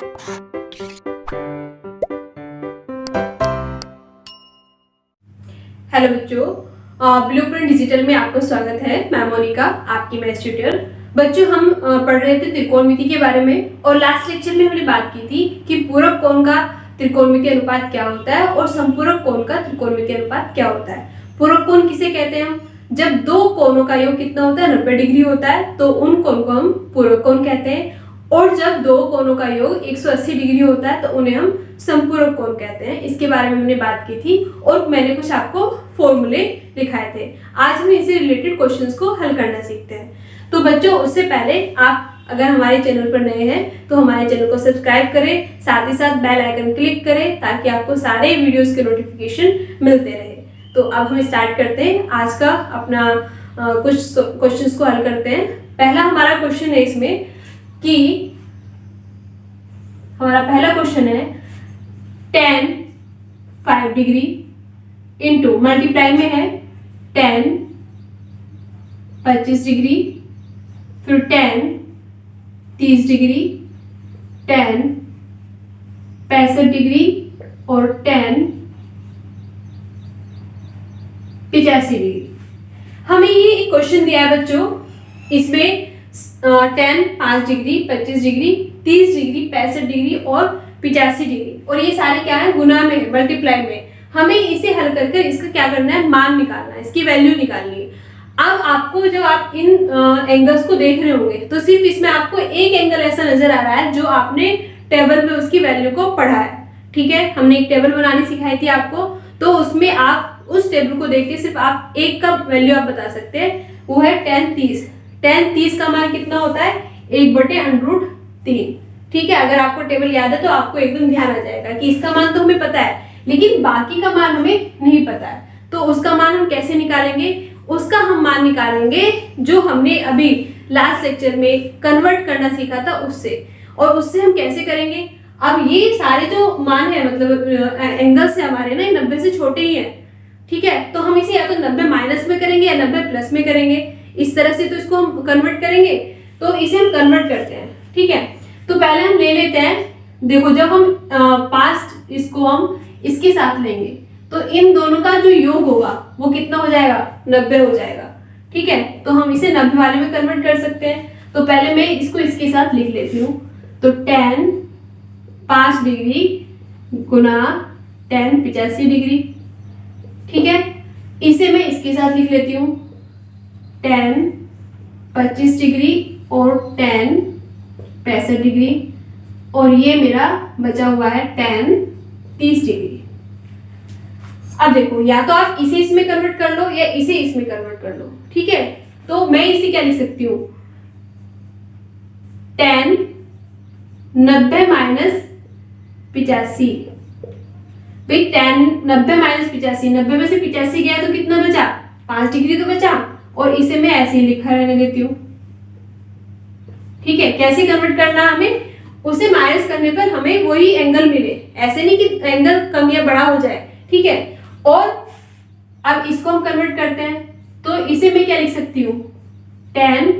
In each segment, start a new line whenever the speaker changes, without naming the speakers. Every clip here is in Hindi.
हेलो बच्चों, ब्लूप्रिंट डिजिटल में आपका स्वागत है। मैं मोनिका, आपकी मैथ्स ट्यूटर। बच्चों, हम पढ़ रहे थे त्रिकोणमिति के बारे में और लास्ट लेक्चर में हमने बात की थी कि पूरक कोण का त्रिकोणमिति अनुपात क्या होता है और समपूरक कोण का त्रिकोणमिति अनुपात क्या होता है। पूरक कोण किसे कहते हैं हम? जब दो कोणों का योग कितना होता है, 90 डिग्री होता है, तो उन कोण को हम पूरक कोण कहते हैं। और जब दो कोणों का योग 180 डिग्री होता है तो उन्हें हम समपूरक कोण कहते हैं। इसके बारे में हमने बात की थी और मैंने कुछ आपको फॉर्मूले दिखाए थे। आज हम इससे रिलेटेड क्वेश्चंस को हल करना सीखते हैं। तो बच्चों, उससे पहले आप अगर हमारे चैनल पर नए हैं तो हमारे चैनल को सब्सक्राइब करें, साथ ही साथ बेल आइकन क्लिक करें ताकि आपको सारे वीडियोस के नोटिफिकेशन मिलते रहे। तो अब हम स्टार्ट करते हैं आज का अपना कुछ क्वेश्चंस को हल करते हैं। पहला हमारा क्वेश्चन है इसमें कि हमारा पहला क्वेश्चन है tan 5 डिग्री इंटू मल्टीप्लाई में है tan 25 डिग्री, फिर tan 30 डिग्री, tan 65 डिग्री और tan 85 डिग्री। हमें ये क्वेश्चन दिया है बच्चों, इसमें tan 5 degree, 25 degree, 30 degree, 65 degree और 85 डिग्री, और ये सारे क्या है, गुना में, मल्टीप्लाई में। हमें इसे हल करके इसका क्या करना है, मान निकालना है, इसकी वैल्यू निकालनी है। अब आपको जब आप इन एंगल्स को देख रहे होंगे तो सिर्फ इसमें आपको एक एंगल ऐसा नजर आ रहा है जो आपने टेबल में उसकी वैल्यू को पढ़ा है। ठीक है, हमने एक टेबल बनानी सिखाई थी आपको, तो उसमें आप उस टेबल को देख के सिर्फ आप एक का वैल्यू आप बता सकते हैं, वो है tan 30। tan 30 का मान कितना होता है, 1/√3। ठीक है, अगर आपको टेबल याद है तो आपको एकदम ध्यान आ जाएगा कि इसका मान तो हमें पता है लेकिन बाकी का मान हमें नहीं पता है। तो उसका मान हम कैसे निकालेंगे? उसका हम मान निकालेंगे जो हमने अभी लास्ट लेक्चर में कन्वर्ट करना सीखा था उससे। और उससे हम कैसे करेंगे? अब ये सारे जो मान है, मतलब एंगल्स से हमारे ना 90 से छोटे ही हैं। ठीक है, तो हम इसे या तो 90 माइनस में करेंगे या 90 प्लस में करेंगे, इस तरह से तो इसको हम कन्वर्ट करेंगे। तो इसे हम कन्वर्ट करते हैं। ठीक है, तो पहले हम ले लेते हैं, देखो जब हम पास्ट इसको हम इसके साथ लेंगे तो इन दोनों का जो योग होगा वो कितना हो जाएगा, 90 हो जाएगा। ठीक है, तो हम इसे 90 वाले में कन्वर्ट कर सकते हैं। तो पहले मैं इसको इसके साथ लिख लेती हूँ, तो tan 5 डिग्री गुना tan 85 डिग्री। ठीक है, इसे मैं इसके साथ लिख लेती हूँ tan 25 डिग्री और tan 65 डिग्री, और ये मेरा बचा हुआ है tan 30 डिग्री। अब देखो, या तो आप इसे इसमें कन्वर्ट कर लो या इसे इसमें कन्वर्ट कर लो। ठीक है, तो मैं इसे क्या लिख सकती हूँ, tan 90 माइनस 85। भाई tan 90 माइनस 85, 90 में से 85 गया तो कितना बचा, 5 डिग्री तो बचा, और इसे मैं ऐसे ही लिखा रहने देती हूँ। ठीक है, कैसे कन्वर्ट करना हमें, उसे माइनस करने पर हमें वही एंगल मिले, ऐसे नहीं कि एंगल कम या बड़ा हो जाए। ठीक है, और अब इसको हम कन्वर्ट करते हैं, तो इसे मैं क्या लिख सकती हूँ, tan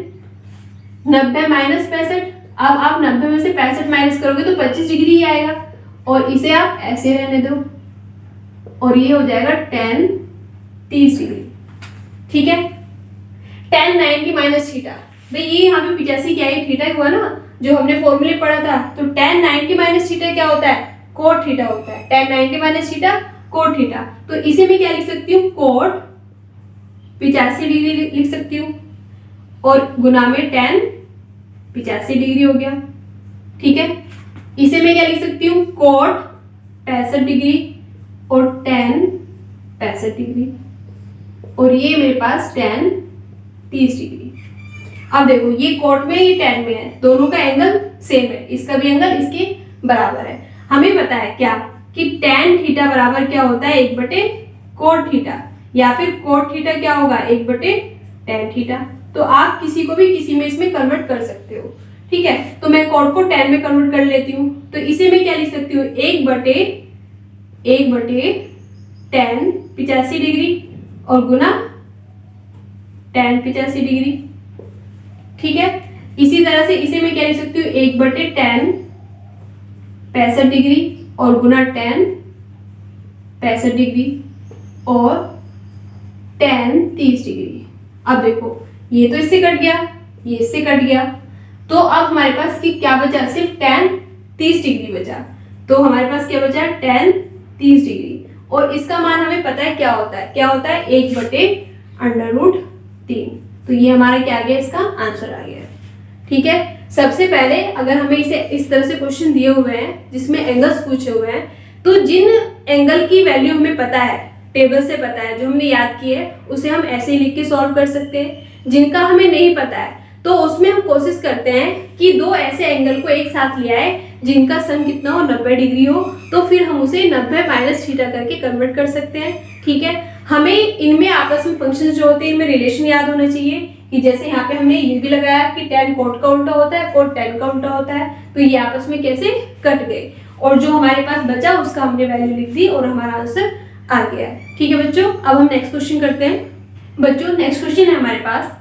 90 माइनस 65। अब आप 90 में से 65 माइनस करोगे तो 25 डिग्री ही आएगा, और इसे आप ऐसे रहने दो, और ये हो जाएगा tan 30 डिग्री। ठीक है, tan 90 माइनस थीटा, भाई ये यहाँ पे 85 क्या है, थीटा हुआ ना जो हमने फॉर्मूले पढ़ा था। तो tan 90 माइनस थीटा क्या होता है, कोट थीटा होता है। tan 90 minus theta cot theta, तो इसे मैं क्या लिख सकती हूँ, कोट 85 डिग्री लिख सकती हूँ, और गुना में tan 85 डिग्री हो गया। ठीक है, इसे मैं क्या लिख सकती हूँ, कोट 65 डिग्री और tan 65 डिग्री, और ये मेरे पास tan 30 डिग्री। अब देखो, ये कोट में ये tan में है, दोनों का एंगल सेम है, इसका भी एंगल इसके बराबर है। हमें पता है क्या कि tan थीटा बराबर क्या होता है, 1/कोट थीटा, या फिर कोट थीटा क्या होगा, 1/tan थीटा। तो आप किसी को भी किसी में इसमें कन्वर्ट कर सकते हो। ठीक है, तो मैं कोट को tan में कन्वर्ट कर लेती हूँ, तो इसे मैं क्या लिख सकती हूँ, 1/tan 85 डिग्री और गुना tan 85 डिग्री। ठीक है, इसी तरह से इसे मैं क्या लिख सकती हूँ, 1/tan 65 डिग्री और गुना tan 65 डिग्री और tan 30 डिग्री। अब देखो ये तो इससे कट गया, ये इससे कट गया, तो अब हमारे पास की क्या बचा, सिर्फ tan 30 डिग्री बचा। तो हमारे पास क्या बचा, tan 30 डिग्री, और इसका मान हमें पता है क्या होता है, क्या होता है 1/√3। तो ये हमारा क्या आ गया, इसका आंसर आ गया। ठीक है, सबसे पहले अगर हमें इसे इस तरह से क्वेश्चन दिए हुए हैं जिसमें एंगल्स पूछे हुए हैं, तो जिन एंगल की वैल्यू हमें पता है, टेबल से पता है, जो हमने याद की है, उसे हम ऐसे ही लिख के सॉल्व कर सकते हैं। जिनका हमें नहीं पता है तो उसमें हम कोशिश करते हैं कि दो ऐसे एंगल को एक साथ ले आए जिनका सम कितना हो, 90 डिग्री हो, तो फिर हम उसे 90 माइनस थीटा करके कन्वर्ट कर सकते हैं। ठीक है, हमें इनमें आपस में फंक्शन जो होते हैं इनमें रिलेशन याद होना चाहिए कि जैसे यहाँ पे हमने ये भी लगाया कि tan कोट का उल्टा होता है, कोट tan का उल्टा होता है, तो ये आपस में कैसे कट गए, और जो हमारे पास बचा उसका हमने वैल्यू लिख दी और हमारा आंसर आ गया। ठीक है बच्चों, अब हम नेक्स्ट क्वेश्चन करते हैं। बच्चों नेक्स्ट क्वेश्चन है हमारे पास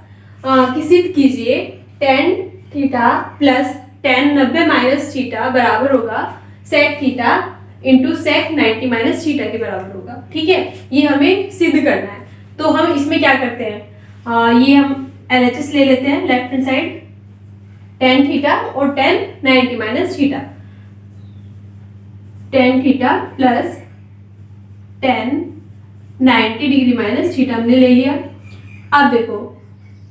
कि सिद्ध कीजिए tan theta plus tan 90 minus theta बराबर होगा sec theta into sec 90 minus theta के बराबर होगा। ठीक है, ये हमें सिद्ध करना है। तो हम इसमें क्या करते हैं, ये हम LHS ले लेते हैं left hand side, tan theta और tan 90 minus theta, tan theta plus tan 90 degree minus theta हमने ले लिया। अब देखो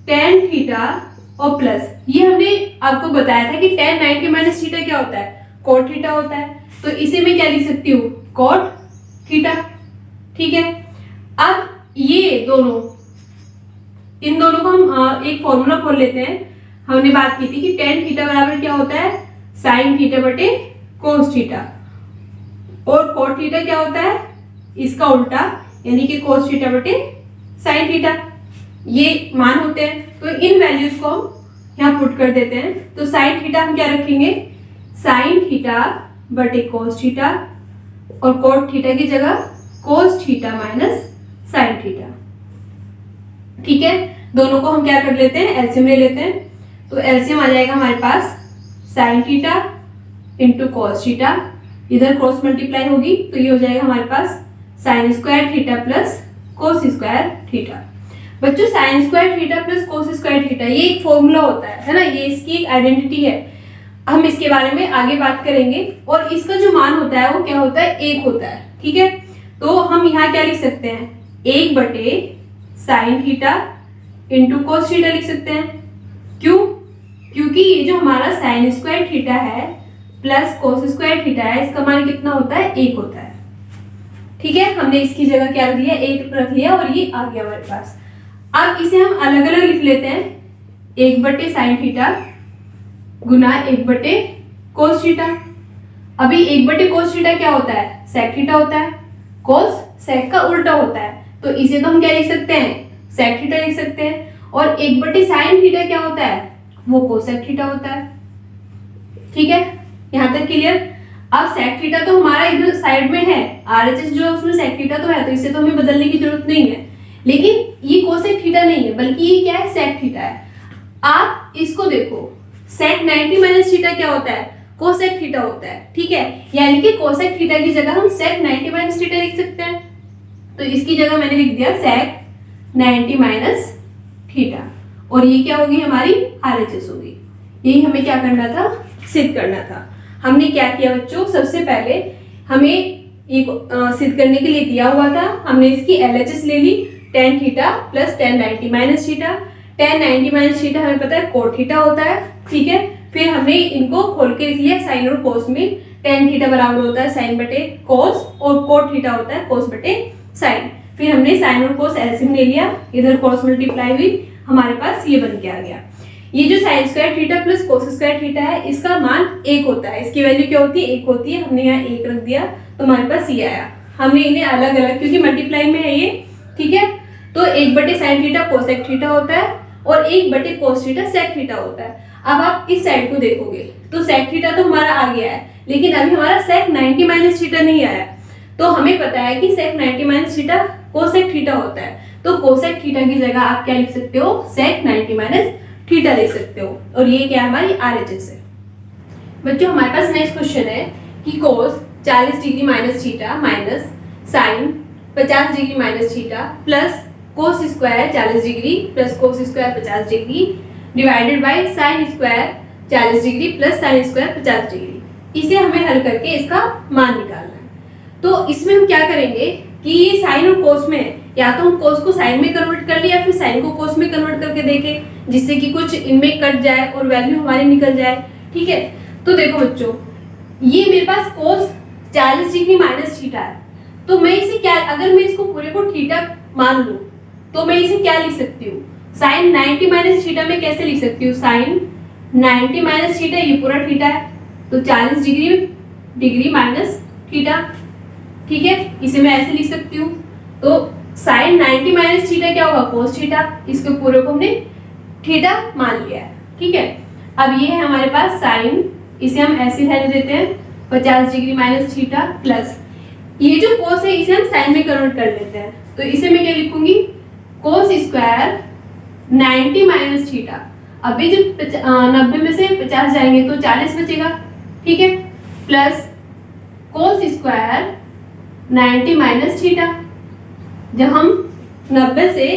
tan थीटा और प्लस, ये हमने आपको बताया था कि tan 90 माइनस थीटा क्या होता है, cot थीटा होता है, तो इसे मैं क्या लिख सकती हूँ, cot थीटा। ठीक है, अब ये दोनों, इन दोनों को हम एक फॉर्मूला खोल लेते हैं। हमने बात की थी कि tan थीटा बराबर क्या होता है, sin थीटा बटे cos थीटा, और cot थीटा क्या होता है, इसका उल्टा यानी कि cos थीटा बटे sin थीटा, ये मान होते हैं। तो इन वैल्यूज को हम यहाँ पुट कर देते हैं। तो sin थीटा हम क्या रखेंगे, sin थीटा बटे cos थीटा, और cot थीटा की जगह cos theta minus sin theta. ठीक है, दोनों को हम क्या कर लेते हैं, एलसीएम ले लेते हैं। तो एलसीएम आ जाएगा हमारे पास sin theta into cos theta, इधर क्रॉस मल्टीप्लाई होगी तो ये हो जाएगा हमारे पास sin square theta plus cos square theta. बच्चों sin square theta plus cos square theta ये एक फॉर्मूला होता है ना, ये इसकी एक आइडेंटिटी है। हम इसके बारे में आगे बात करेंगे, और इसका जो मान होता है वो क्या होता है, 1 होता है। ठीक है, तो हम यहाँ क्या लिख सकते हैं, 1 बटे sin theta into cos theta लिख सकते हैं। क्यों, क्योंकि ये जो हमारा sin स्क्वायर थीटा है प्लस cos स्क्वायर थीटा है, इसका मान कितना होता है, 1 होता है। ठीक है, हमने इसकी जगह क्या रख लिया, 1 रख लिया, और ये आ गया हमारे पास। अब इसे हम अलग अलग लिख लेते हैं, 1 बटे sin थीटा गुना 1 बटे cos थीटा। अभी 1 बटे cos थीटा क्या होता है, sec थीटा होता है, cos sec का उल्टा होता है, तो इसे तो हम क्या लिख सकते हैं, sec थीटा लिख सकते हैं। और 1 बटे sin थीटा क्या होता है, वो cosec थीटा होता है। ठीक है, यहाँ तक क्लियर। अब sec थीटा तो हमारा इधर साइड में है, RHS जो है उसमें sec थीटा तो है, तो इसे तो हमें बदलने की जरूरत नहीं है। लेकिन ये cosec थीटा नहीं है, बल्कि ये क्या है, sec थीटा है। आप इसको देखो, sec 90 माइनस थीटा क्या होता है, cosec थीटा होता है। ठीक है, यानी कि cosec थीटा की जगह हम sec 90 माइनस थीटा लिख सकते हैं। तो इसकी जगह मैंने लिख दिया sec 90 माइनस थीटा, और ये क्या होगी, हमारी RHS होगी। यही हमें क्या करना था, सिद्ध करना था। हमने क्या किया बच्चों, सबसे पहले हमें ये सिद्ध करने के लिए दिया हुआ था, हमने इसकी LHS ले ली, tan theta plus tan 90 minus theta. tan 90 minus theta हमें पता है cot थीटा होता है। ठीक है, फिर हमने इनको खोल के लिया sin और cos में, tan थीटा बराबर होता है sin बटे cos, और cot थीटा होता है cos बटे sin। फिर हमने sin और cos एलसीएम ले लिया, इधर cos मल्टीप्लाई हुई, हमारे पास ये बन के आ गया। ये जो sin square theta plus cos square theta है, इसका मान 1 होता है। इसकी वैल्यू क्या होती है, 1 होती है। हमने यहाँ 1 रख दिया तो हमारे पास ये आया। हमने इन्हें अलग अलग, क्योंकि मल्टीप्लाई में है ये, ठीक है, तो 1 बटे sin थीटा cosec थीटा होता है, और 1 बटे cos थीटा sec थीटा होता है। अब आप इस साइड को देखोगे तो sec थीटा तो हमारा आ गया है, लेकिन अभी हमारा sec 90 माइनस थीटा नहीं आया। तो हमें पता है कि sec 90 minus theta cosec theta होता है, तो cosec थीटा की जगह आप क्या लिख सकते हो, sec 90 माइनस थीटा लिख सकते हो, और ये क्या हमारी RHS है। बच्चों हमारे पास नेक्स्ट क्वेश्चन है कि cos 40 degree minus theta minus sine 50 degree minus theta plus cos square 40 degree plus cos square 50 degree divided by sine square 40 degree plus sine square 50 degree. इसे हमें हल करके इसका मान निकालना है। तो इसमें हम क्या करेंगे कि ये साइन और कोस में है, या तो हम कोस को साइन में कन्वर्ट कर ले या फिर साइन को कोस में कन्वर्ट करके देखें, जिससे कि कुछ इनमें कट जाए और वैल्यू हमारी निकल जाए। ठीक है, तो देखो बच्चों, ये मेरे पास कोस 40 डिग्री माइनस थीटा है, तो मैं इसे क्या, अगर मैं इसको पूरे को थीटा मान लूं तो मैं इसे क्या लिख सकती हूँ, साइन 90 माइनस थीटा में कैसे लिख सकती हूँ, साइन 90 माइनस थीटा, ये पूरा थीटा है तो 40 डिग्री माइनस थीटा। ठीक है, इसे मैं ऐसे लिख सकती हूँ। तो साइन 90 माइनस थीटा क्या होगा, कोस थीटा, इसके पूरे को हमने थीटा मान लिया है। ठीक है, अब ये है हमारे पास साइन, इसे हम ऐसे रहने देते हैं 50 डिग्री माइनस थीटा प्लस ये जो कोस है इसे हम साइन में कन्वर्ट कर लेते हैं, तो इसे मैं क्या लिखूंगी, कोस स्क्वायर 90 माइनस थीटा। अभी जब 90 में से 50 जाएंगे तो 40 बचेगा। ठीक है, plus cos square 90 minus theta. जब हम 90 से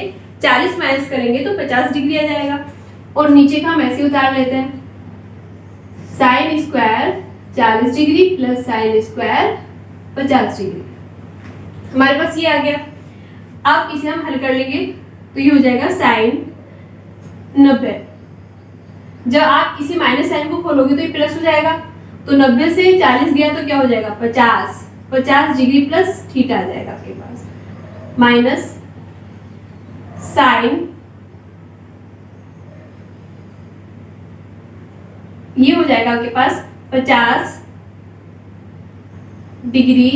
40 माइनस करेंगे तो 50 डिग्री आ जाएगा, और नीचे का हम ऐसे उतार लेते हैं, sign square 40 degree plus sine square 50 degree. हमारे पास ये आ गया। अब इसे हम हल कर लेंगे तो ये हो जाएगा साइन 90। जब आप इसी माइनस साइन को खोलोगे तो ये प्लस हो जाएगा, तो 90 से 40 गया तो क्या हो जाएगा, 50 डिग्री प्लस थीटा आ जाएगा आपके पास, माइनस साइन, ये हो जाएगा आपके पास 50 डिग्री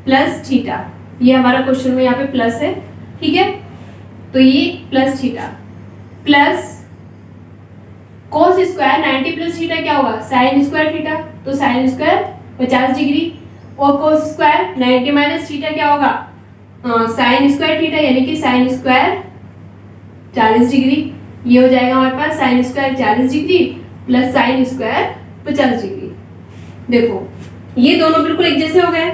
प्लस थीटा। ये हमारा क्वेश्चन में यहाँ पे प्लस है। ठीक है, तो ये plus theta plus cos square 90 plus theta क्या होगा, साइन स्क्वायर थीटा, तो साइन स्क्वायर 50 डिग्री, और कोस स्क्वायर 90 माइनस थीटा क्या होगा, साइन स्क्वायर थीटा, यानी कि साइन स्क्वायर 40 डिग्री। ये हो जाएगा हमारे पास sine square 40 degree plus sine square 50 degree. देखो ये दोनों बिल्कुल एक जैसे हो गए,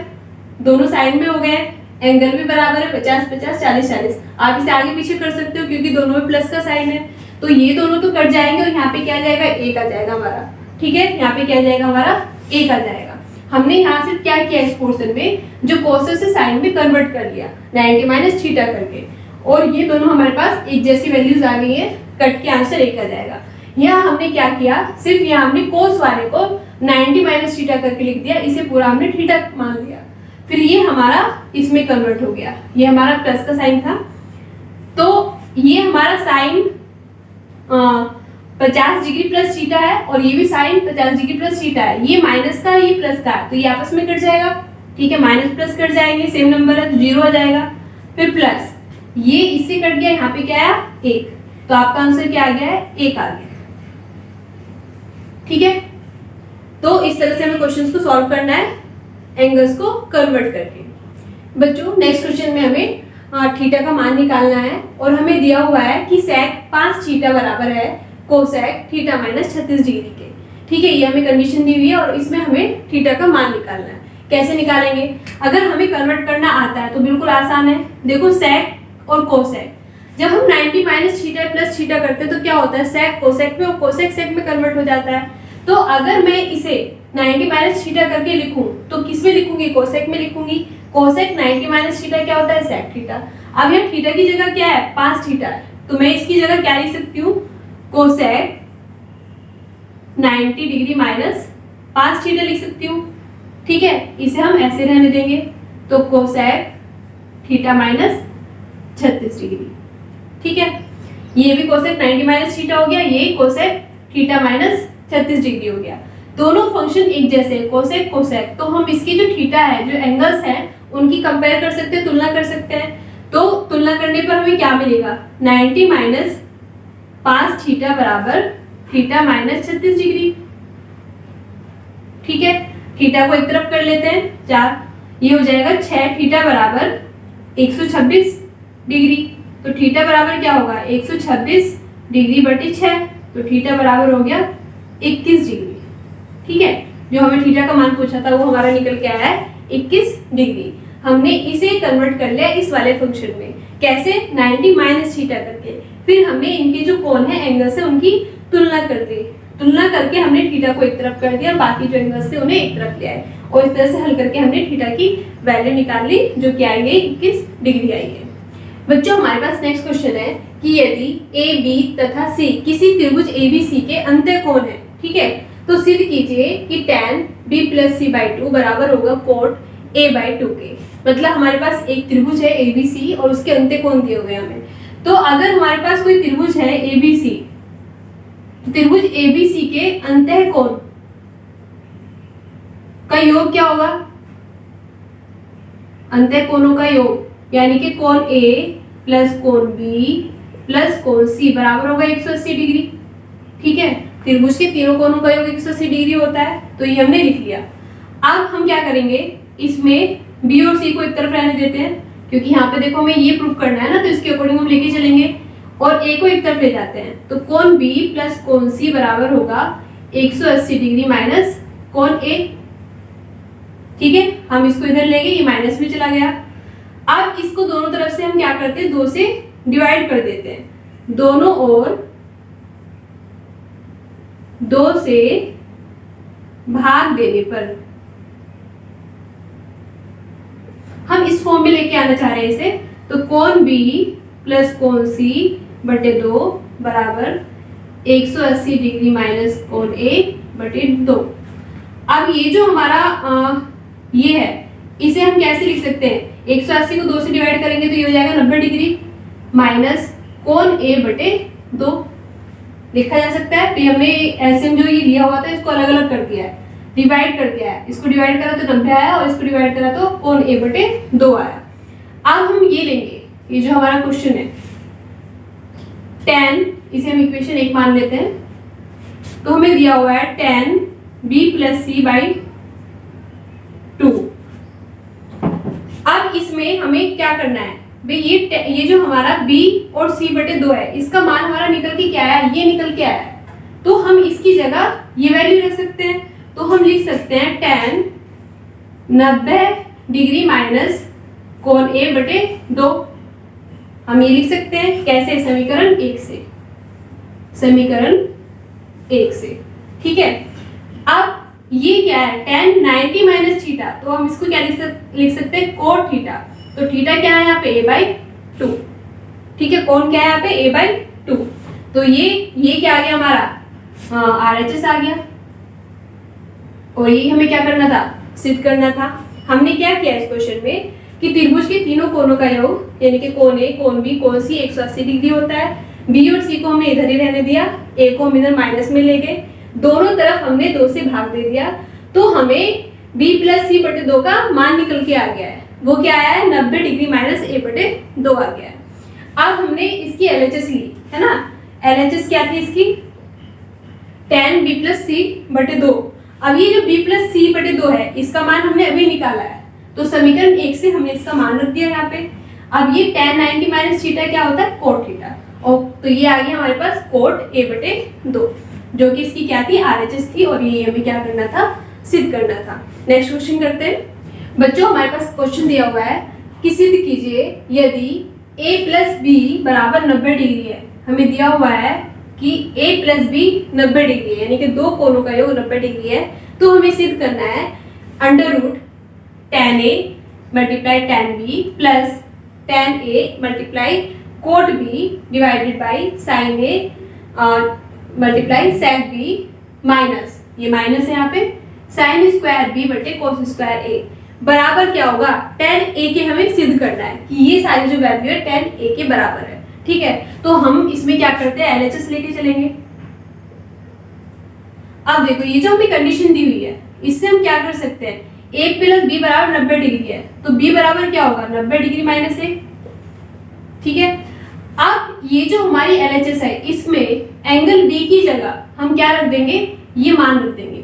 दोनों साइन में हो गए, एंगल भी बराबर है, 50 50 40 40। आप इसे आगे पीछे कर सकते हो क्योंकि दोनों में प्लस का साइन है, तो ये दोनों तो कट जाएंगे और यहाँ पे क्या आ जाएगा, एक आ जाएगा हमारा। ठीक है, यहाँ पे क्या आ जाएगा हमारा, एक आ जाएगा। हमने यहाँ से क्या किया, इस पोर्शन में जो कोस से साइन में कन्वर्ट कर लिया 90 माइनस थीटा करके, और ये दोनों हमारे पास एक जैसी वैल्यूज आ गई है, कट के आंसर एक आ जाएगा। यहाँ हमने क्या किया, सिर्फ यहाँ हमने कोस वाले को 90 माइनस थीटा करके लिख दिया, इसे पूरा हमने थीटा मान लिया, फिर ये हमारा इसमें कन्वर्ट हो गया। ये हमारा प्लस का साइन था, तो ये हमारा साइन 50 डिग्री प्लस थीटा है, और ये भी साइन 50 डिग्री प्लस थीटा है। ये माइनस का, ये प्लस का, तो ये आपस में कट जाएगा। ठीक है, माइनस प्लस कट जाएंगे, सेम नंबर है तो 0 आ जाएगा। फिर प्लस ये इससे कट गया, यहाँ पे क्या आया, 1, तो आपका आंसर क्या आ गया है, 1 आ गया। ठीक है, तो इस तरह से हमें क्वेश्चंस को सॉल्व करना है एंगल्स को कन्वर्ट करके। बच्चों नेक्स्ट क्वेश्चन में हमें थीटा का मान निकालना है, और हमें दिया हुआ है कि सेक 5 थीटा बराबर है कोसेक थीटा माइनस 36 डिग्री के। ठीक है, ये हमें कंडीशन दी हुई है, और इसमें हमें थीटा का मान निकालना है। कैसे निकालेंगे, अगर हमें कन्वर्ट करना आता है तो बिल्कुल आसान है। देखो सेक और कोसेक, जब हम 90 माइनस थीटा प्लस थीटा करते हैं तो क्या होता है, सेक कोसेक में और कोसेक सेक में कन्वर्ट हो जाता है। तो अगर मैं इसे 90 माइनस थीटा करके लिखूं तो किस में लिखूंगी, कोसेक में लिखूंगी। कोसेक 90 माइनस थीटा क्या होता है, सेक थीटा। अब यहाँ थीटा की जगह क्या है, 5 थीटा है, तो मैं इसकी जगह क्या लिख सकती हूँ, कोसेक 90 डिग्री माइनस 5 थीटा लिख सकती हूँ। ठीक है, इसे हम ऐसे रहने देंगे, तो कोसेक थीटा माइनस 36 डिग्री। ठीक है, ये भी कोसेक 90 माइनस थीटा हो गया, ये कोसेक थीटा माइनस 36 डिग्री हो गया। दोनों फंक्शन एक जैसे, कोसेक कोसेक, तो हम इसकी जो थीटा है, जो एंगल्स हैं, उनकी कंपेयर कर सकते हैं, तुलना कर सकते हैं। तो तुलना करने पर हमें क्या मिलेगा, 90 माइनस 5 थीटा बराबर थीटा माइनस 36 डिग्री। ठीक है, थीटा को एक तरफ कर लेते हैं 4, ये हो जाएगा 6 थीटा बराबर 126 डिग्री। तो थीटा बराबर क्या होगा, 126 डिग्री बटे 6, तो थीटा बराबर हो गया 21 डिग्री। ठीक है, जो हमें थीटा का मान पूछा था वो हमारा निकल के आया है 21 डिग्री। हमने इसे कन्वर्ट कर लिया इस वाले फंक्शन में, कैसे 90 माइनस थीटा करके। फिर हमने इनके जो कोण है एंगल से उनकी तुलना कर दी, तुलना करके हमने थीटा को एक तरफ कर दिया, बाकी जो एंगल्स थे उन्हें एक तरफ ले आए और इस तरह से हल करके हमने थीटा की वैल्यू निकाल ली जो कि आई है 21 डिग्री आई है। बच्चों हमारे पास नेक्स्ट क्वेश्चन है कि यदि ए बी तथा सी किसी त्रिभुज ABC के अंतःकोण है, ठीक है, तो सिद्ध कीजिए कि tan b plus c by 2 बराबर होगा कोट a बाई 2 के। मतलब हमारे पास एक त्रिभुज है ABC और उसके अंतःकोण दिए हुए हमें। तो अगर हमारे पास कोई त्रिभुज है ABC, त्रिभुज ABC के अंतःकोण का योग क्या होगा? अंतःकोणों का योग यानी कि कोण A प्लस कोण B प्लस कोण C बराबर होगा 180 डिग्री। ठीक है, त्रिभुज के तीनों कोणों का योग 180 डिग्री होता है, तो ये हमने लिख लिया। अब हम क्या करेंगे, इसमें B और C को एक तरफ रहने देते हैं क्योंकि यहाँ पे देखो हमें ये प्रूव करना है ना, तो इसके अकॉर्डिंग हम लेके चलेंगे और A को एक तरफ ले जाते हैं। तो कोण B प्लस कोण C बराबर होगा 180 डिग्री माइनस कोण A। ठीक है, हम इसको इधर ले गए, ये माइनस में चला गया। अब इसको दोनों तरफ से हम क्या करते हैं, 2 से डिवाइड कर देते हैं। दोनों ओर 2 से भाग देने पर हम इस फॉर्म में लेके आना चाह रहे हैं इसे। तो कोण B प्लस कोण C बटे 2 बराबर 180 डिग्री माइनस कोण A बटे 2। अब ये जो हमारा ये है, इसे हम कैसे लिख सकते हैं, 180 को 2 से डिवाइड करेंगे तो ये हो जाएगा 90 डिग्री माइनस कोण A बटे 2 लिखा जा सकता है। तो हमने एलसीएम जो ये लिया हुआ था इसको अलग अलग कर दिया है, डिवाइड कर दिया है। इसको डिवाइड करा तो 90 आया और इसको डिवाइड करा तो कोण A बटे 2 आया। अब हम ये लेंगे, ये जो हमारा क्वेश्चन है tan, इसे हम इक्वेशन 1 मान लेते हैं। तो हमें दिया हुआ है tan B plus C by 2। अब इसमें हमें क्या करना है भाई, ये जो हमारा B और C बटे 2 है, इसका मान हमारा निकल के क्या आया, ये निकल के आया। तो हम इसकी जगह ये वैल्यू रख सकते हैं। तो हम लिख सकते हैं tan 90 डिग्री माइनस कोण A बटे 2। हम ये लिख सकते हैं कैसे, समीकरण 1 से, समीकरण 1 से। ठीक है, अब ये क्या है, tan 90 माइनस थीटा, तो हम इसको क्या लिख सकते हैं, कोट थीटा। तो थीटा क्या है यहाँ पे, a बाई 2। ठीक है, कोण क्या है यहाँ पे, a बाई 2। तो ये क्या आ गया हमारा, RHS आ गया। और ये हमें क्या करना था, सिद्ध करना था। हमने क्या किया इस क्वेश्चन में कि त्रिभुज के तीनों कोणों का योग यानी कि कोण A, कोण B, कोण C 180 डिग्री होता है। B और C को हमने इधर ही रहने दिया, A को हम इधर माइनस में ले गए, दोनों तरफ हमने 2 से भाग दे दिया। तो हमें B प्लस C बटे 2 का मान निकल के आ गया है। वो क्या आया है, 90 डिग्री माइनस A बटे 2 आ गया है। अब हमने इसकी LHS ली है ना, LHS क्या थी इसकी, tan B प्लस C बटे 2। अब ये जो B प्लस C बटे 2 है, इसका मान हमने अभी निकाला है, तो समीकरण 1 से हमने इसका मान रख दिया यहाँ पे। अब ये tan 90 माइनस थीटा क्या होता है, कोट थीटा। और तो ये आ गया हमारे पास कोट A बटे 2, जो कि इसकी क्या थी, RHS थी, और ये हमें क्या करना था, सिद्ध करना था। नेक्स्ट क्वेश्चन करते हैं। बच्चों हमारे पास क्वेश्चन दिया हुआ है कि सिद्ध कीजिए यदि A प्लस B बराबर 90 डिग्री है। हमें दिया हुआ है कि A प्लस B 90 डिग्री है, यानी कि दो कोणों का योग 90 डिग्री है। तो हमें सिद्ध करना है under root tan A multiply tan B plus tan A multiply cot B divided by sin A multiply sec B minus, ये माइनस है यहाँ पे, sin स्क्वायर B बटे cos स्क्वायर A बराबर क्या होगा, tan A के हमें सिद्ध करना है कि ये सारी जो वैल्यू है tan A के बराबर है। ठीक है, तो हम इसमें क्या करते हैं, LHS लेके चलेंगे। अब देखो ये जो हमें कंडीशन दी हुई है, इससे हम क्या कर सकते हैं, A प्लस B बराबर 90 डिग्री है, तो B बराबर क्या होगा, 90 डिग्री माइनस A। ठीक है, अब ये जो हमारी LHS है, इसमें एंगल B की जगह हम क्या रख देंगे, ये मान रख देंगे।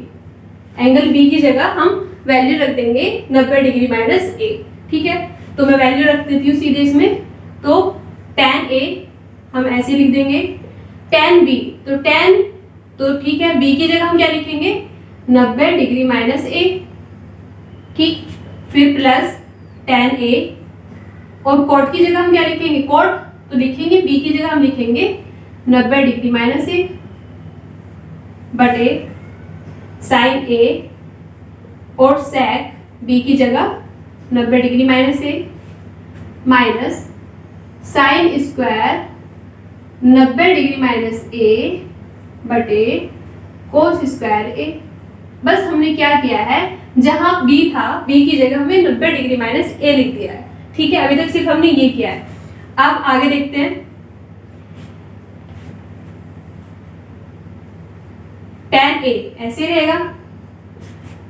एंगल B की जगह हम वैल्यू रख देंगे 90 डिग्री माइनस A। ठीक है, तो मैं वैल्यू रख देती हूँ सीधे इसमें। तो tan A हम ऐसे लिख देंगे, tan B तो ठीक है, B की जगह हम क्या लिखेंगे, 90 डिग्री माइनस ए, ठीक, फिर प्लस tan a, और कोट की जगह हम क्या लिखेंगे, कोट तो लिखेंगे, b की जगह हम लिखेंगे 90 डिग्री माइनस ए बटे साइन a, और sec b की जगह 90 degree minus A minus sine square 90 degree minus A बटे कोस स्क्वायर ए। बस हमने क्या किया है, जहां b था b की जगह हमें 90 डिग्री माइनस ए लिख दिया है, ठीक है। अभी तक सिर्फ हमने ये किया है। अब आगे देखते हैं, tan a ऐसे रहेगा,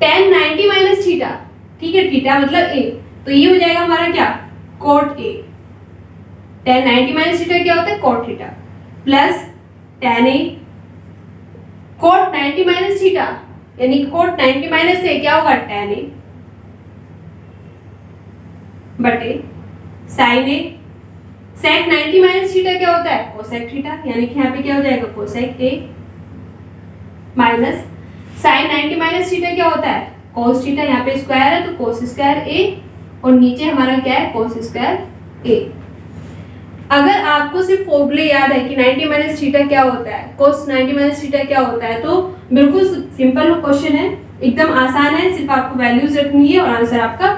tan 90 माइनस थीटा, ठीक है, थीटा मतलब a, तो ये हो जाएगा हमारा क्या, cot a। tan 90 minus theta क्या होता है, cot theta, plus tan a cot 90 minus theta, यानी कोट 90 माइनस से क्या होगा, tan a बटे sine a, sec 90 minus theta क्या होता है, कोसेक थीटा, यानी कि यहाँ पे क्या हो जाएगा, cosec a minus sine 90 minus theta क्या होता है, कोस थीटा, यहाँ पे स्क्वायर है तो कोस स्क्वायर a, और नीचे हमारा क्या है, कोस स्क्वायर a। अगर आपको सिर्फ फॉर्मूले याद है कि 90 माइनस थीटा क्या होता है, कोस 90 माइनस थीटा क्या होता है, तो बिल्कुल सिंपल क्वेश्चन है, एकदम आसान है, सिर्फ आपको वैल्यूज रखनी है और आंसर आपका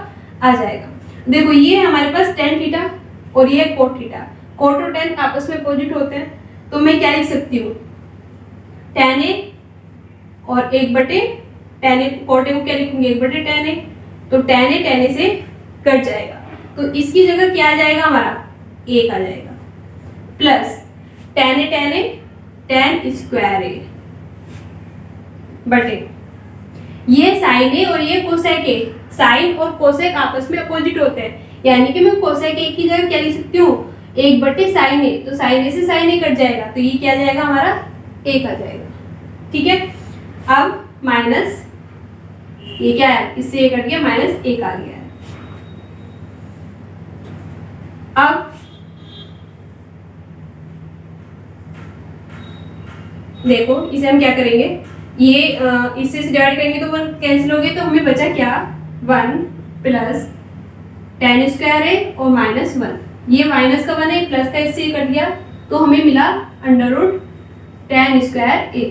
आ जाएगा। देखो ये है हमारे पास tan थीटा और ये कोट थीटा, कोट और tan आपस में अपोजिट होते हैं, तो मैं क्या लिख सकती हूँ, tan a और 1 बटे tan a, कोट a को क्या लिखूंगी, 1 बटे tan a, तो tan a से कट जाएगा, तो इसकी जगह क्या आ जाएगा हमारा, 1 आ जाएगा, plus tan a tan square a बटे ये साइन a और ये कोसेक a, साइन और कोसेक आपस में अपोजिट होते हैं, यानी कि मैं कोसेक a की जगह क्या लिख सकती हूँ, 1 बटे साइन a, तो साइन a से साइन a कट जाएगा, तो ये क्या आ जाएगा हमारा, 1 आ जाएगा, ठीक है। अब माइनस ये क्या है, इससे ये कट गया, माइनस 1 आ गया है। अब देखो इसे हम क्या करेंगे, ये इससे डिवाइड करेंगे तो 1 कैंसिल हो गए, तो हमें बचा क्या, 1 प्लस tan स्क्वायर है और माइनस 1, ये माइनस का 1 है, प्लस का इससे कट गया, तो हमें मिला under root tan square a।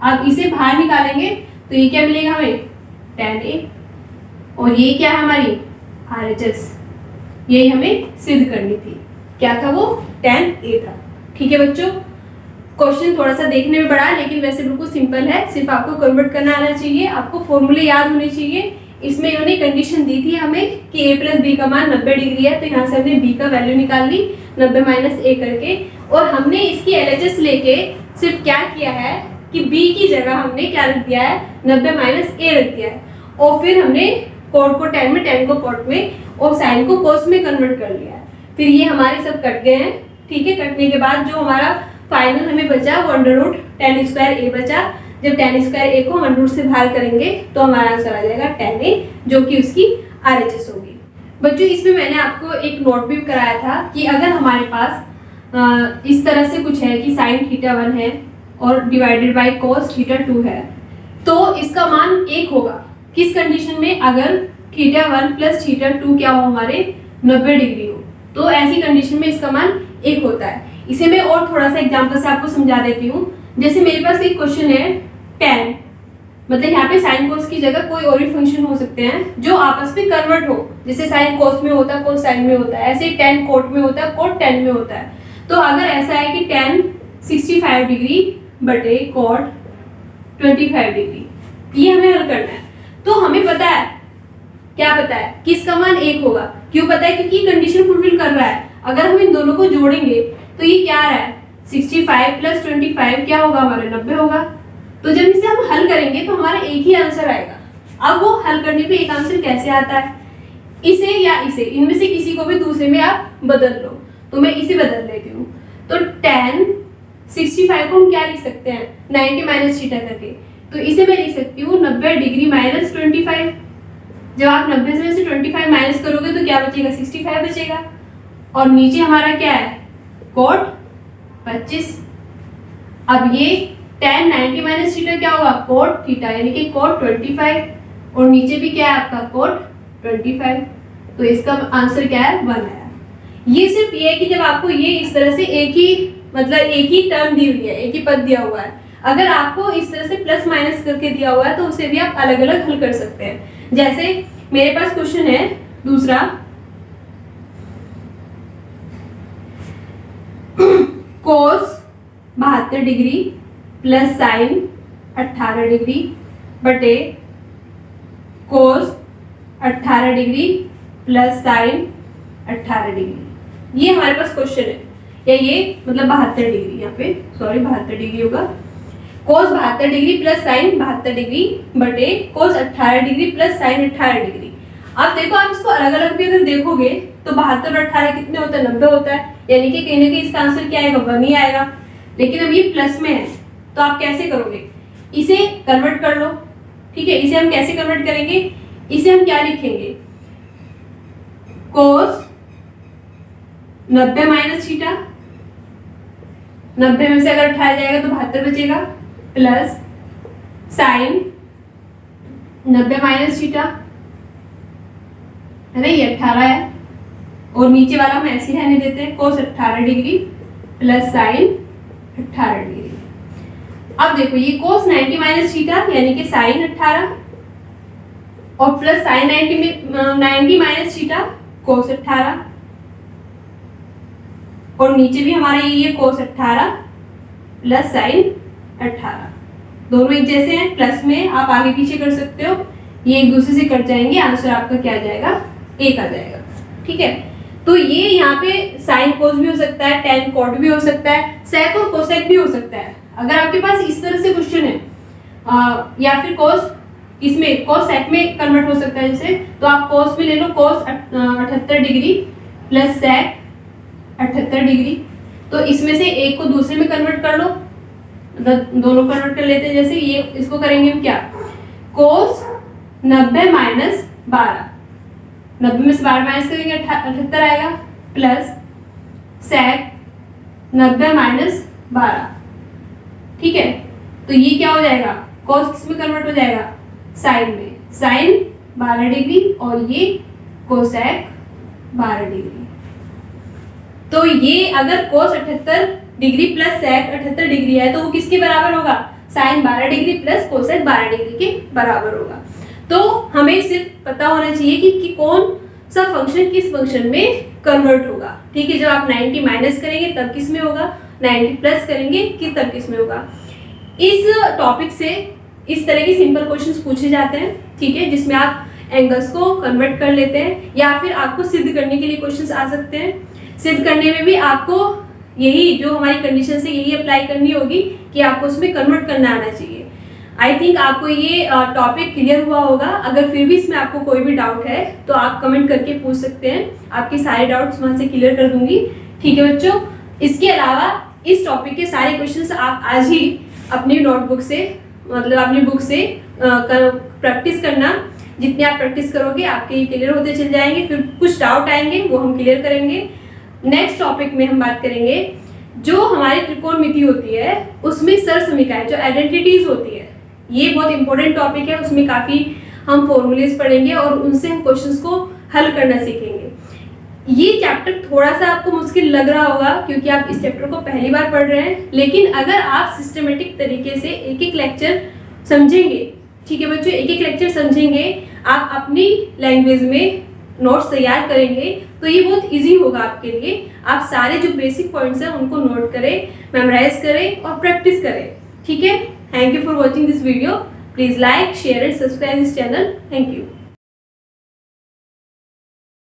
अब इसे बाहर निकालेंगे तो ये क्या मिलेगा हमें, tan a, और ये क्या है हमारी RHS, ये हमें सिद्ध करनी थी, क्या था वो, tan a था, ठीक है बच्चों। क्वेश्चन थोड़ा सा देखने में बड़ा है लेकिन वैसे बिल्कुल सिंपल है, सिर्फ आपको कन्वर्ट करना आना चाहिए, आपको फॉर्मूले याद होने चाहिए। इसमें इन्होंने कंडीशन दी थी हमें कि a प्लस बी का मान 90 डिग्री है, तो यहाँ से हमने b का वैल्यू निकाल ली 90 माइनस a करके, और हमने इसकी LHS लेके सिर्फ क्या किया है कि b की जगह हमने क्या रख दिया है, 90 माइनस a रख दिया है, और फिर हमने कोट को tan में, tan को कोट में, और साइन को कोस में कन्वर्ट कर लिया है। फिर ये हमारे सब कट गए हैं, ठीक है। कटने के बाद जो हमारा फाइनल हमें बचा वो under root tan square a बचा। जब tan स्क्वायर a को हम अंडर रूट से बाहर करेंगे तो हमारा आंसर आ जाएगा tan a, जो कि उसकी RHS होगी। बच्चों इसमें मैंने आपको एक नोट भी कराया था कि अगर हमारे पास इस तरह से कुछ है कि साइन थीटा 1 है और डिवाइडेड बाय कोस थीटा 2 है, तो इसका मान 1 होगा। किस कंडीशन में, अगर थीटा 1 प्लस थीटा 2 क्या हो, हमारे 90 डिग्री हो, तो ऐसी कंडीशन में इसका मान 1 होता है। इसे मैं और थोड़ा सा एग्जांपल से आपको समझा देती हूँ। जैसे मेरे पास एक क्वेश्चन है tan, मतलब यहाँ पे साइन कोस की जगह कोई और भी फंक्शन हो सकते हैं जो आपस में कन्वर्ट हो, जैसे साइन कोस में होता है, कोस साइन में होता है, ऐसे tan कोट में होता है, कोट tan में होता है। तो अगर ऐसा है कि tan 65 डिग्री बटे कोट 25 डिग्री, ये हमें हल करना है, तो हमें पता है, क्या पता है कि इसका मान 1 होगा। क्यों पता है, क्योंकि कंडीशन फुलफिल कर रहा है। अगर हम इन दोनों को जोड़ेंगे तो ये क्या आ रहा है, 65 प्लस 25 क्या होगा, हमारे 90 होगा। तो जब इसे हम हल करेंगे तो हमारा एक ही आंसर आएगा। अब वो हल करने पे एक आंसर कैसे आता है, इसे या इसे, इनमें से किसी को भी दूसरे में आप बदल लो। तो मैं इसे बदल लेती हूँ, तो tan 65 को हम क्या लिख सकते हैं, 90 माइनस थीटा करके, तो इसे मैं लिख सकती हूँ 90 डिग्री माइनस 25। जब आप 90 में से 25 माइनस करोगे तो क्या बचेगा, 65 बचेगा, और नीचे हमारा क्या है, कोट 25। अब ये tan 90 माइनस थीटा क्या होगा, cot थीटा, यानी कि cot 25, और नीचे भी क्या है आपका cot 25, तो इसका आंसर क्या है 1 है। ये सिर्फ ये है कि जब आपको ये इस तरह से एक ही टर्म दी हुई है, एक ही पद दिया हुआ है, अगर आपको इस तरह से प्लस माइनस करके दिया हुआ है तो उसे भी आप अलग अलग हल कर सकते हैं। जैसे मेरे पास क्वेश्चन है दूसरा, कोस 72 डिग्री प्लस साइन 18 डिग्री बटे कोस 18 डिग्री प्लस साइन 18 डिग्री, ये हमारे पास क्वेश्चन है, या ये मतलब 72 डिग्री, यहाँ पे सॉरी 72 डिग्री होगा, कोस 72 डिग्री प्लस साइन 72 डिग्री बटे कोस 18 डिग्री प्लस साइन 18 डिग्री। अब देखो आप इसको अलग अलग भी अगर देखोगे तो 72 और 18 कितने होता है, 90 होता है, यानी कि कहीं ना कहीं इसका आंसर क्या आएगा, 1 ही आएगा। लेकिन अब ये प्लस में है तो आप कैसे करोगे, इसे कन्वर्ट कर लो, ठीक है। इसे हम कैसे कन्वर्ट करेंगे, इसे हम क्या लिखेंगे, कोस 90 माइनस थीटा, 90 में से अगर उठाया जाएगा तो 72 बचेगा, प्लस साइन 90 माइनस थीटा, है ना, ये 18 है, और नीचे वाला हम ऐसे रहने देते हैं, कोस 18 डिग्री प्लस साइन 18 डिग्री। अब देखो ये कोस 90 माइनस थीटा यानी कि साइन 18 और plus sign 90 minus theta cos 18, और नीचे भी हमारा ये कोस 18 प्लस साइन 18, दोनों एक जैसे हैं, प्लस में आप आगे पीछे कर सकते हो, ये एक दूसरे से कट जाएंगे, आंसर आपका क्या आ जाएगा, 1 आ जाएगा, ठीक है। तो ये यहाँ पे साइन कोस भी हो सकता है, टेन कॉट भी हो सकता है, सेक और कोसेक भी हो सकता है। अगर आपके पास इस तरह से क्वेश्चन है या फिर कोस इसमें कोस सेक में कन्वर्ट हो सकता है जैसे, तो आप कोस में ले लो, कोस 78 डिग्री प्लस सेक 78 डिग्री, तो इसमें से एक को दूसरे में कन्वर्ट कर लो, दोनों कन्वर्ट कर लेते हैं। जैसे ये इसको करेंगे हम क्या, कोस 90 माइनस 12, 90 में से 12 माइनस करेंगे 78 आएगा, प्लस सेक 90 माइनस 12, ठीक है। तो ये क्या हो जाएगा, कोस किस में कन्वर्ट हो जाएगा, साइन में, साइन 12 डिग्री और ये कोसेक 12 डिग्री। तो ये अगर cos 78 degree plus sec 78 degree है तो वो किसके बराबर होगा, sine 12 degree plus cosec 12 degree के बराबर होगा। तो हमें सिर्फ पता होना चाहिए कि कौन सा फंक्शन किस फंक्शन में कन्वर्ट होगा, ठीक है। जब आप 90 माइनस करेंगे तब किस में होगा, 90 प्लस करेंगे कि तब किस में होगा। इस टॉपिक से इस तरह के सिंपल क्वेश्चंस पूछे जाते हैं, ठीक है, जिसमें आप एंगल्स को कन्वर्ट कर लेते हैं, या फिर आपको सिद्ध करने के लिए क्वेश्चंस आ सकते हैं। सिद्ध करने में भी आपको यही जो हमारी कंडीशन है यही अप्लाई करनी होगी कि आपको उसमें कन्वर्ट करना आना चाहिए। आई थिंक आपको ये टॉपिक क्लियर हुआ होगा। अगर फिर भी इसमें आपको कोई भी डाउट है तो आप कमेंट करके पूछ सकते हैं, आपके सारे डाउट्स वहाँ से क्लियर कर दूंगी, ठीक है बच्चों। इसके अलावा इस टॉपिक के सारे क्वेश्चंस आप आज ही अपनी नोटबुक से, मतलब अपनी बुक से प्रैक्टिस करना। जितनी आप प्रैक्टिस करोगे आपके ये क्लियर होते चल जाएंगे, फिर कुछ डाउट आएंगे वो हम क्लियर करेंगे। नेक्स्ट टॉपिक में हम बात करेंगे जो हमारी त्रिकोणमिति होती है उसमें सरसमीकाएं, जो आइडेंटिटीज होती है, ये बहुत इंपॉर्टेंट टॉपिक है। उसमें काफी हम फॉर्मूलेज पढ़ेंगे और उनसे हम क्वेश्चंस को हल करना सीखेंगे। ये चैप्टर थोड़ा सा आपको मुश्किल लग रहा होगा क्योंकि आप इस चैप्टर को पहली बार पढ़ रहे हैं, लेकिन अगर आप सिस्टमेटिक तरीके से एक एक लेक्चर समझेंगे, ठीक है बच्चों, एक एक लेक्चर समझेंगे, आप अपनी लैंग्वेज में नोट्स तैयार करेंगे तो ये बहुत इजी होगा आपके लिए। आप सारे जो बेसिक पॉइंट्स हैं उनको नोट करें, मेमोराइज करें और प्रैक्टिस करें, ठीक है। Thank you for watching this video. Please like, share and subscribe this channel. Thank you.